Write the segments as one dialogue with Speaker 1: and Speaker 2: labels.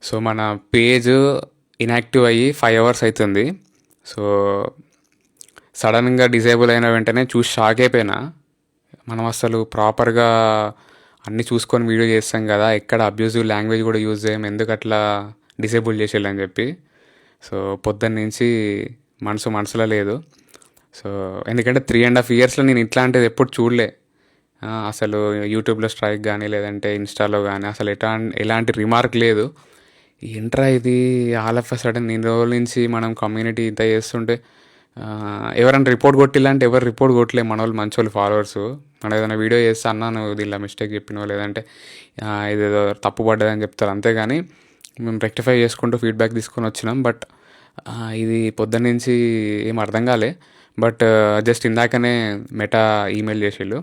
Speaker 1: So మన page inactive అయ్యి 5 hours అవుతుంది. సో సడన్గా డిజేబుల్ అయిన వెంటనే చూసి షాక్ అయిపోయినా. మనం అసలు ప్రాపర్గా అన్నీ చూసుకొని వీడియో చేస్తాం కదా, ఎక్కడ అబ్యూజివ్ లాంగ్వేజ్ కూడా యూజ్ చేయం, ఎందుకు అట్లా డిసేబుల్ చేసేయాలని చెప్పి. సో పొద్దున్న నుంచి మనసులో లేదు. సో ఎందుకంటే 3.5 ఇయర్స్లో నేను ఇట్లాంటిది ఎప్పుడు చూడలే. అసలు యూట్యూబ్లో స్ట్రైక్ కానీ లేదంటే ఇన్స్టాలో కానీ అసలు ఎలాంటి రిమార్క్ లేదు. ఏంట్రా ఇది ఆల్ ఆఫ్ అ సడన్ ఇన్ని రోజుల నుంచి మనం కమ్యూనిటీ ఇంత చేస్తుంటే ఎవరైనా రిపోర్ట్ కొట్టిల్లంటే ఎవరు రిపోర్ట్ కొట్టలే. మన వాళ్ళు మంచి వాళ్ళు ఫాలోవర్స్. మనం ఏదైనా వీడియో చేస్తా అన్నా నువ్వు దీనిలో మిస్టేక్ చెప్పినో లేదంటే ఇదేదో తప్పు పడ్డదని చెప్తారు, అంతేగాని మేము రెక్టిఫై చేసుకుంటూ ఫీడ్బ్యాక్ తీసుకొని వచ్చినాం. బట్ ఇది పొద్దున్న నుంచి ఏం అర్థం కాలే. బట్ జస్ట్ ఇందాకనే మెటా ఈమెయిల్ చేసిళ్ళు.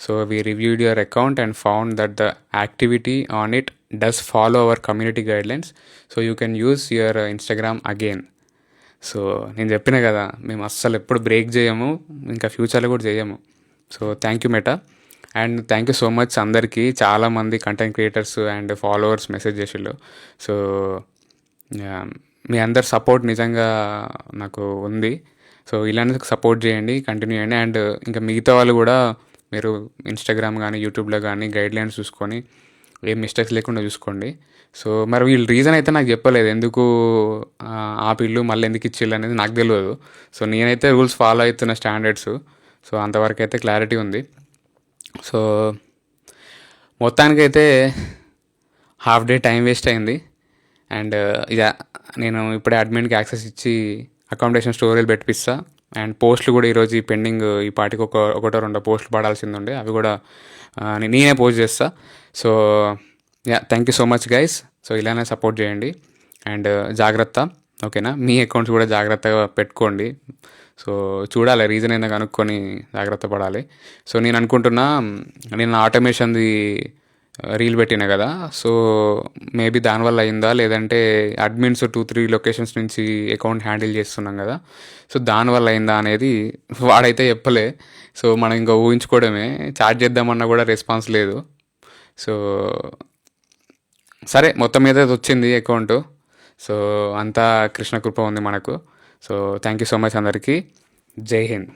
Speaker 1: So we reviewed your account and found that the activity on it does follow our community guidelines, so you can use your Instagram again. So నేను చెప్పిన కదా, మేము అస్సలు ఎప్పుడు బ్రేక్ చేయము, ఇంకా ఫ్యూచర్లో కూడా చేయము. So thank you Meta, and thank you so much అందరికీ. చాలామంది content creators and followers message చేసిళ్ళు. సో మీ అందరి సపోర్ట్ నిజంగా నాకు ఉంది. సో ఇలానే సపోర్ట్ చేయండి, కంటిన్యూ చేయండి. అండ్ ఇంకా మిగతా వాళ్ళు కూడా మీరు ఇన్స్టాగ్రామ్ కానీ యూట్యూబ్లో కానీ గైడ్లైన్స్ చూసుకొని ఏం మిస్టేక్స్ లేకుండా చూసుకోండి. సో మరి వీళ్ళు రీజన్ అయితే నాకు చెప్పలేదు, ఎందుకు ఆ పిల్లు మళ్ళీ ఎందుకు ఇచ్చిళ్ళు అనేది నాకు తెలియదు. సో నేనైతే రూల్స్ ఫాలో అవుతున్న స్టాండర్డ్స్. సో అంతవరకు అయితే క్లారిటీ ఉంది. సో మొత్తానికైతే హాఫ్ డే టైం వేస్ట్ అయింది. అండ్ ఇక నేను ఇప్పుడే అడ్మిన్కి యాక్సెస్ ఇచ్చి అకామిడేషన్ స్టోరీలు పెట్టిస్తా. అండ్ పోస్టులు కూడా ఈరోజు ఈ పెండింగ్ ఈ పాటికి ఒకటో రెండో పోస్టులు పడాల్సింది ఉండే, అవి కూడా నేనే పోస్ట్ చేస్తా. So thank you so much guys. So ఇలానే సపోర్ట్ చేయండి అండ్ జాగ్రత్త, ఓకేనా? మీ అకౌంట్స్ కూడా జాగ్రత్తగా పెట్టుకోండి. సో చూడాలి, రీజన్ ఏందో కనుక్కొని జాగ్రత్త పడాలి. సో నేను అనుకుంటున్నా, నేను ఆటోమేషన్ది రీల్ పెట్టినా కదా, సో మేబీ దానివల్ల అయిందా లేదంటే అడ్మిన్స్ 2-3 లొకేషన్స్ నుంచి అకౌంట్ హ్యాండిల్ చేస్తున్నాం కదా, సో దానివల్ల అయిందా అనేది వాడైతే చెప్పలే. సో మనం ఇంకా ఊహించుకోవడమే. చాట్ చేద్దామన్నా కూడా రెస్పాన్స్ లేదు. సో సరే, మొత్తం మీద వచ్చింది అకౌంట్. సో అంతా కృష్ణ కృప ఉంది మనకు. So thank you so much అందరికీ. జై హింద్.